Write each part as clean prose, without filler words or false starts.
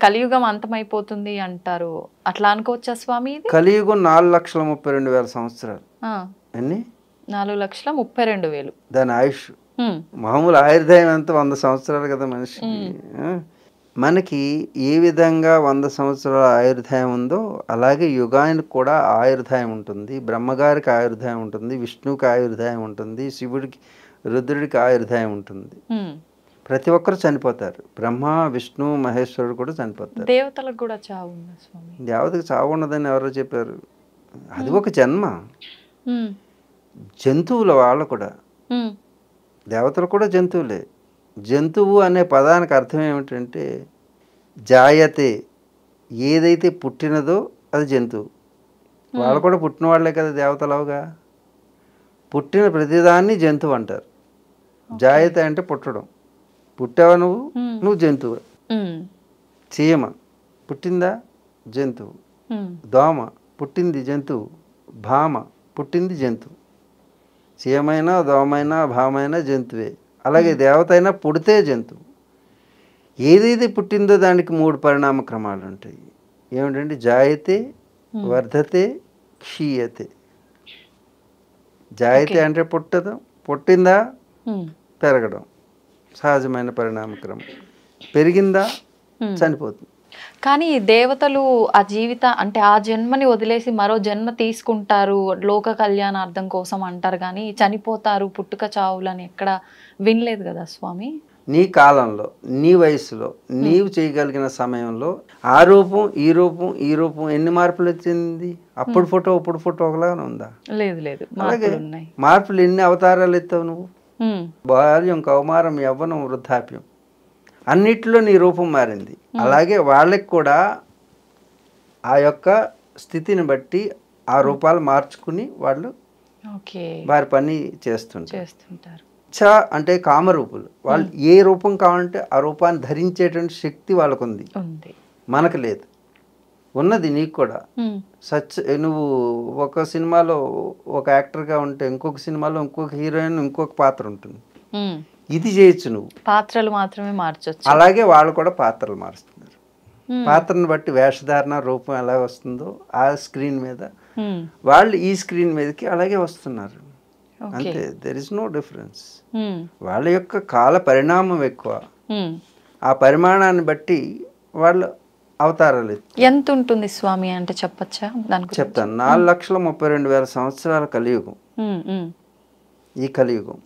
కలియుగం అంతమైపోతుంది అంటారు, అట్లా అనుకోవచ్చా స్వామి? ఇది కలియుగం 4,32,000 సంవత్సరాలు. ఎన్ని? 4,32,000 దాని ఆయుష్. మామూలు ఆయుర్దాయం ఎంత? 100 సంవత్సరాలు కదా మనిషికి. మనకి ఏ విధంగా 100 సంవత్సరాల ఆయుర్దాయం ఉందో అలాగే యుగానికి కూడా ఆయుర్దాయం ఉంటుంది. బ్రహ్మగారికి ఆయుర్దాయం ఉంటుంది, విష్ణువుకి ఆయుర్దాయం ఉంటుంది, శివుడికి రుద్రుడికి ఆయుర్దాయం ఉంటుంది. ప్రతి ఒక్కరు చనిపోతారు. బ్రహ్మ విష్ణు మహేశ్వరుడు కూడా చనిపోతారు. దేవతలకు కూడా చావు ఉందా స్వామి? దేవతకు చావు ఉండదని ఎవరో చెప్పారు? అది ఒక జన్మ. జంతువుల వాళ్ళు కూడా, దేవతలు కూడా జంతువులే. జంతువు అనే పదానికి అర్థం ఏమిటంటే జాయతే, ఏదైతే పుట్టినదో అది జంతువు. వాళ్ళు కూడా పుట్టిన వాళ్ళే కదా దేవతలవుగా. పుట్టిన ప్రతిదాన్ని జంతువు అంటారు. జాయతే అంటే పుట్టడం. పుట్టావా నువ్వు, నువ్వు జంతువు. చీమ పుట్టిందా? జంతువు. దోమ పుట్టింది జంతువు. భామ పుట్టింది జంతువు. చీమైనా దోమైనా భామైనా జంతువే. అలాగే దేవత అయినా పుడితే జంతువు. ఏదైతే పుట్టిందో దానికి 3 పరిణామ క్రమాలు ఉంటాయి. ఏమిటంటే జాయతే, వర్ధతే, క్షీయతే. జాయతే అంటే పుట్టడం, పుట్టిందా పెరగడం, సహజమైన పరిణామక్రమం. పెరిగిందా చనిపోతుంది. కానీ దేవతలు ఆ అంటే ఆ జన్మని వదిలేసి మరో జన్మ తీసుకుంటారు లోక కళ్యాణార్థం కోసం అంటారు, కానీ చనిపోతారు పుట్టుక చావులని ఎక్కడ వినలేదు కదా స్వామి. నీ కాలంలో, నీ వయసులో, నీవు చేయగలిగిన సమయంలో ఆ రూపం ఈ రూపం ఈ రూపం ఎన్ని మార్పులు వచ్చింది? అప్పుడు ఫోటో ఇప్పుడు ఫోటో ఒకలాగానే ఉందా? లేదు లేదు. అలాగే మార్పులు ఎన్ని అవతారాలు ఎత్తావు నువ్వు? బాల్యం, కౌమారం, యవ్వనం, వృద్ధాప్యం అన్నిట్లో నీ రూపం మారింది. అలాగే వాళ్ళకి కూడా ఆ యొక్క స్థితిని బట్టి ఆ రూపాలు మార్చుకుని వాళ్ళు వారి పని చేస్తుంటారు. చ అంటే కామరూపులు. వాళ్ళు ఏ రూపం కావాలంటే ఆ రూపాన్ని ధరించేటువంటి శక్తి వాళ్ళకు ఉంది, మనకు లేదు. ఉన్నది నీకు కూడా. నువ్వు ఒక సినిమాలో ఒక యాక్టర్గా ఉంటే ఇంకొక సినిమాలో ఇంకొక హీరోయిన్ ఇంకొక పాత్ర ఉంటుంది. ఇది చేయొచ్చు నువ్వు, పాత్రలు మాత్రమే మార్చొచ్చు. అలాగే వాళ్ళు కూడా పాత్రలు మారుస్తున్నారు. పాత్రను బట్టి వేషధారణ రూపం ఎలా వస్తుందో ఆ స్క్రీన్ మీద వాళ్ళు ఈ స్క్రీన్ మీదకి అలాగే వస్తున్నారు. అంతే, దెర్ ఇస్ నో డిఫరెన్స్. వాళ్ళ యొక్క కాల పరిణామం ఎక్కువ. ఆ పరిమాణాన్ని బట్టి వాళ్ళు అవతారాలు. ఎంత ఉంటుంది స్వామి అంటే చెప్పచ్చా? చెప్తాను. 4,32,000 సంవత్సరాల కలియుగం ఈ కలియుగం.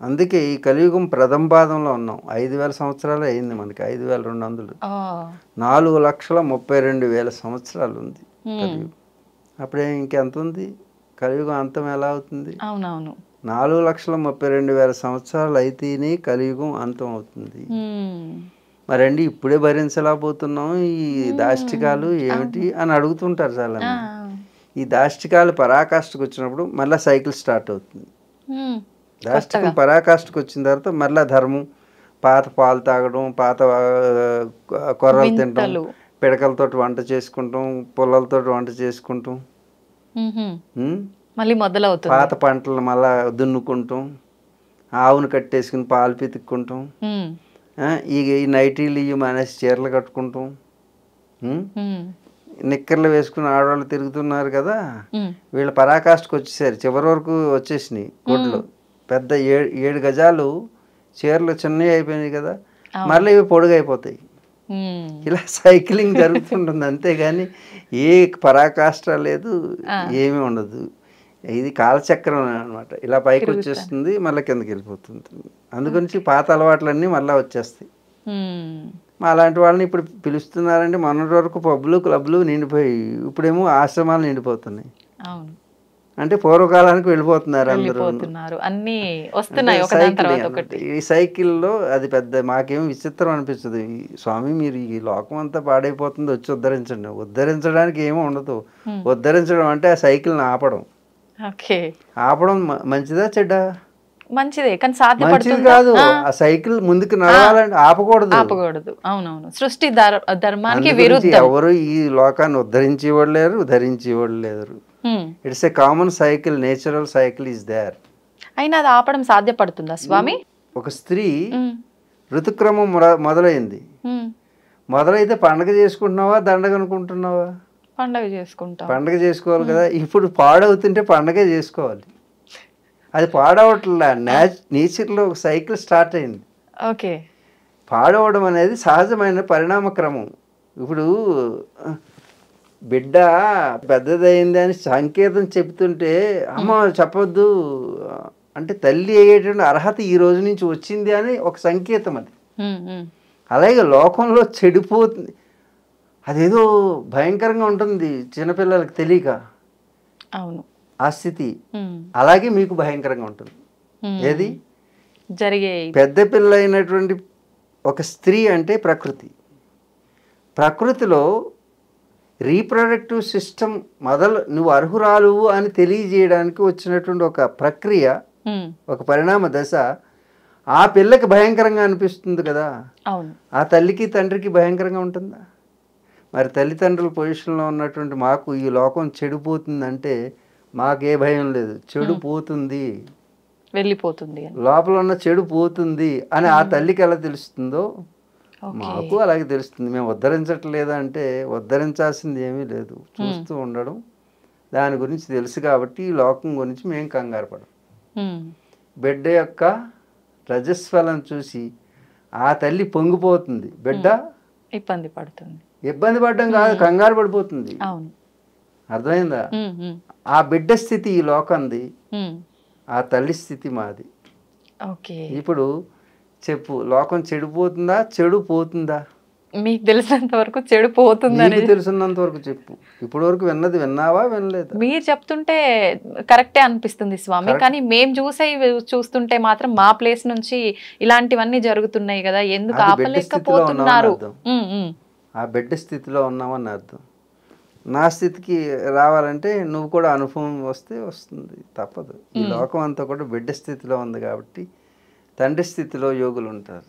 అందుకే ఈ కలియుగం ప్రథమ పాదంలో ఉన్నాం. 5,000 సంవత్సరాలు అయింది మనకి, 5,200. 4,32,000 సంవత్సరాలు ఉంది కలియుగం. అప్పుడే ఇంకెంత ఉంది? కలియుగం అంతం ఎలా అవుతుంది? అవునవును, 4,32,000 సంవత్సరాలు అయితేనే కలియుగం అంతం అవుతుంది. మరండి ఇప్పుడే భరించలేకపోతున్నాం ఈ దాష్టికాలు ఏమిటి అని అడుగుతుంటారు చాలా. ఈ దాష్టికాలు పరాకాష్ఠకు వచ్చినప్పుడు మళ్ళీ సైకిల్ స్టార్ట్ అవుతుంది. దాష్టికం పరాకాష్ఠకు వచ్చిన తర్వాత మళ్ళీ ధర్మం, పాత పాలు తాగడం, పాత కొర్రలు తినడం, పిడకలతో వంట చేసుకుంటాం, పుల్లలతో వంట చేసుకుంటాం, మళ్ళీ మొదలవుతుంది. పాత పంటలు మళ్ళా దున్నుకుంటాం, ఆవును కట్టేసుకుని పాలు పితుక్కుంటాం, ఈ నైటీలు ఇవి మానేసి చీరలు కట్టుకుంటాం, నిక్కర్లు వేసుకుని ఆడవాళ్ళు తిరుగుతున్నారు కదా. వీళ్ళ పరాకాష్ఠకు వచ్చేసారు, చివరి వరకు వచ్చేసినాయి గుడ్లు. పెద్ద 7 గజాలు చీరలు చిన్నవి అయిపోయినాయి కదా, మళ్ళీ ఇవి పొడుగైపోతాయి. ఇలా సైక్లింగ్ జరుగుతుంటుంది. అంతేగాని ఏ పరాకాష్ఠ లేదు, ఏమీ ఉండదు. ఇది కాలచక్రం అనమాట. ఇలా పైకి వచ్చేస్తుంది, మళ్ళీ కిందకి వెళ్ళిపోతుంది. అందుగురించి పాత అలవాట్లన్నీ మళ్ళీ వచ్చేస్తాయి. అలాంటి వాళ్ళని ఇప్పుడు పిలుస్తున్నారంటే మొన్నటి వరకు పబ్బులు క్లబ్లు నిండిపోయి ఇప్పుడేమో ఆశ్రమాలు నిండిపోతున్నాయి. అంటే పూర్వకాలానికి వెళ్ళిపోతున్నారు అందరూ. ఈ సైకిల్లో అది పెద్ద మాకేం విచిత్రం అనిపిస్తుంది. స్వామి మీరు ఈ లోకం అంతా పాడైపోతుంది, వచ్చి ఉద్ధరించండి. ఉద్ధరించడానికి ఏమీ ఉండదు. ఉద్ధరించడం అంటే ఆ సైకిల్ని ఆపడం. ఆపడం మంచిదా చెడ్డా? మంచిదే, కానీ సాధ్యపడుతుంది కాదు. ఆ సైకిల్ ముందుకు నడవాలంటే ఆపకూడదు. అవునవును, సృష్టి ధర్మానికి విరుద్ధం. ఎవరు ఈ లోకాన్ని ఉద్ధరించేవాళ్ళు లేరు, ధరించేవాళ్ళు లేరు. It's a common cycle, natural cycle is there. అయినా అది ఆపడం సాధ్యపడుతుందా స్వామి? ఒక స్త్రీ ఋతుక్రమం మొదలైంది, మొదలైతే పండగ చేసుకుంటున్నావా దండగ అనుకుంటున్నావా? పండగ చేసుకుంటాం. పండగ చేసుకోవాలి కదా. ఇప్పుడు పాడవుతుంటే పండగే చేసుకోవాలి. అది పాడవట్లా, నేచర్లో ఒక సైకిల్ స్టార్ట్ అయింది. ఓకే. పాడవడం అనేది సహజమైన పరిణామ క్రమం. ఇప్పుడు బిడ్డ పెద్దదైంది అని సంకేతం చెప్తుంటే అమ్మ చెప్పొద్దు అంటే తల్లి అయ్యేటువంటి అర్హత ఈ రోజు నుంచి వచ్చింది అని ఒక సంకేతం అది. అలాగే లోకంలో చెడిపోతుంది, అదేదో భయంకరంగా ఉంటుంది చిన్నపిల్లలకి తెలియక. అవును, ఆ స్థితి అలాగే మీకు భయంకరంగా ఉంటుంది. ఏది జరిగే పెద్ద పిల్ల అయినటువంటి ఒక స్త్రీ అంటే ప్రకృతిలో రీప్రొడక్టివ్ సిస్టమ్ నువ్వు అర్హురాలు అని తెలియజేయడానికి వచ్చినటువంటి ఒక ప్రక్రియ, ఒక పరిణామ దశ. ఆ పిల్లకి భయంకరంగా అనిపిస్తుంది కదా. అవును, ఆ తల్లికి తండ్రికి భయంకరంగా ఉంటుందా? మరి తల్లిదండ్రుల పొజిషన్లో ఉన్నటువంటి మాకు ఈ లోకం చెడిపోతుందంటే మాకే భయం లేదు. చెడు పోతుంది, వెళ్ళిపోతుంది, లోపల ఉన్న చెడు పోతుంది అని ఆ తల్లికి ఎలా తెలుస్తుందో మాకు అలాగే తెలుస్తుంది. మేము ఉద్ధరించట్లేదా అంటే ఉద్ధరించాల్సింది ఏమీ లేదు. చూస్తూ ఉండడం, దాని గురించి తెలుసు కాబట్టి ఈ లోకం గురించి మేము కంగారు పడం. బిడ్డ యొక్క రజస్వలను చూసి ఆ తల్లి పొంగిపోతుంది, బిడ్డ ఇబ్బంది పడుతుంది. ఇబ్బంది పడడం కాదు, కంగారు పడిపోతుంది. అర్థమైందా? ఆ బిడ్డ స్థితి ఈ లోకంది, ఆ తల్లి స్థితి మాది. ఇప్పుడు చెప్పు, లోకం చెడిపోతుందా చెడు పోతుందా? మీకు తెలిసినంత వరకు చెడు పోతుందని తెలిసినంత వరకు చెప్పు. ఇప్పటి వరకు విన్నావా వినలేదు? మీరు చెప్తుంటే కరెక్టే అనిపిస్తుంది స్వామి, కానీ మేము చూస్తుంటే మాత్రం మా ప్లేస్ నుంచి ఇలాంటివన్నీ జరుగుతున్నాయి కదా, ఎందుకు ఆపలేకపోతున్నారు? ఆ బిడ్డ స్థితిలో ఉన్నామని అర్థం. నా స్థితికి రావాలంటే నువ్వు కూడా అనుభవం వస్తే వస్తుంది, తప్పదు. ఈ లోకం అంతా కూడా బిడ్డ స్థితిలో ఉంది కాబట్టి తండ్రి స్థితిలో యోగులు ఉంటారు.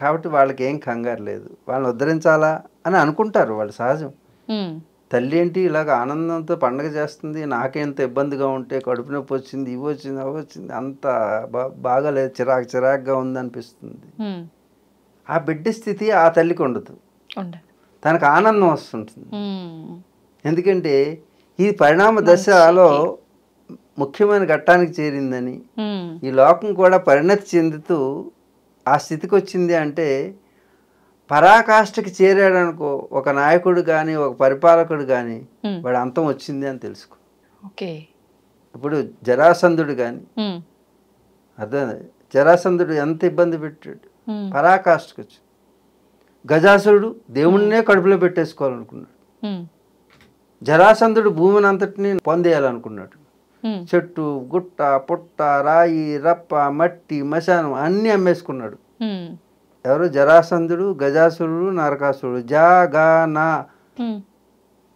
కాబట్టి వాళ్ళకి ఏం కంగారు లేదు, వాళ్ళని ఉద్ధరించాలా అని అనుకుంటారు, వాళ్ళు సహజం. తల్లి ఏంటి ఇలాగ ఆనందంతో పండగ చేస్తుంది, నాకెంత ఇబ్బందిగా ఉంటే కడుపు నొప్పి వచ్చింది, ఇవి వచ్చింది, అవి వచ్చింది, అంత బాగాలేదు, చిరాకుగా ఉంది అనిపిస్తుంది. ఆ బిడ్డ స్థితి ఆ తల్లికి ఉండదు, తనకు ఆనందం వస్తుంటుంది. ఎందుకంటే ఈ పరిణామ దశలో ముఖ్యమైన ఘట్టానికి చేరిందని, ఈ లోకం కూడా పరిణతి చెందుతూ ఆ స్థితికి వచ్చింది అంటే పరాకాష్ఠకి చేరాడనుకో ఒక నాయకుడు కానీ ఒక పరిపాలకుడు కానీ వాడు అంతం వచ్చింది అని తెలుసుకో. ఇప్పుడు జరాసంధుడు కానీ అర్థం, జరాసంధుడు ఎంత ఇబ్బంది పెట్టాడు, పరాకాష్ఠకి వచ్చి. గజాసురుడు దేవుణ్ణే కడుపులో పెట్టేసుకోవాలనుకున్నాడు. జరాసంధుడు భూమిని అంతటిని పొందేయాలనుకున్నాడు. చెట్టు గుట్ట పుట్ట రాయి రప్ప మట్టి మశానం అన్నీ అమ్మేసుకున్నాడు. ఎవరు? జరాసంధుడు, గజాసురుడు, నరకాసురుడు. జాగానా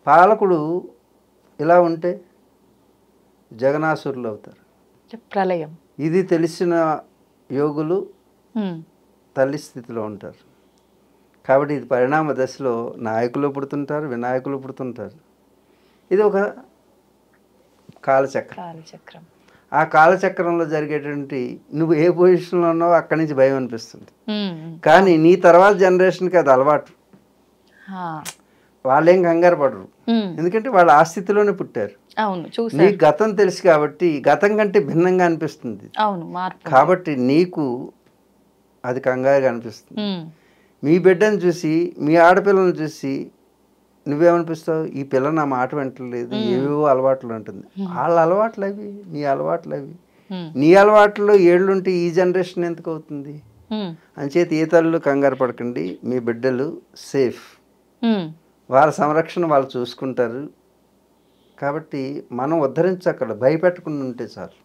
పాలకుడు ఇలా ఉంటే జగనాసురులు అవుతారు. ప్రళయం. ఇది తెలిసిన యోగులు తల్లి స్థితిలో ఉంటారు. కాబట్టి ఇది పరిణామ దశలో నాయకులు పుడుతుంటారు, వినాయకులు పుడుతుంటారు. ఇది ఒక కాలచక్రం. ఆ కాలచక్రంలో జరిగేటువంటి నువ్వు ఏ పొజిషన్లో ఉన్నావో అక్కడి నుంచి భయం అనిపిస్తుంది. కానీ నీ తర్వాత జనరేషన్కి అది అలవాటు. వాళ్ళేం కంగారు పడరు, ఎందుకంటే వాళ్ళు ఆ స్థితిలోనే పుట్టారు. నీకు గతం తెలుసు కాబట్టి గతం కంటే భిన్నంగా అనిపిస్తుంది. కాబట్టి నీకు అది కంగారుగా అనిపిస్తుంది. మీ బిడ్డను చూసి, మీ ఆడపిల్లను చూసి నువ్వేమనిపిస్తావు? ఈ పిల్ల నా మాట వింటలేదు, ఏవేవో అలవాట్లు ఉంటుంది. వాళ్ళ అలవాట్లు అవి, నీ అలవాట్లు అవి. నీ అలవాట్లో ఏళ్ళుంటే ఈ జనరేషన్ ఎందుకు అవుతుంది? అంచేత ఏ తల్లులు కంగారు పడకండి, మీ బిడ్డలు సేఫ్, వాళ్ళ సంరక్షణ వాళ్ళు చూసుకుంటారు. కాబట్టి మనం ఉద్ధరించక్కడ భయపెట్టకుండా ఉంటే చాలు.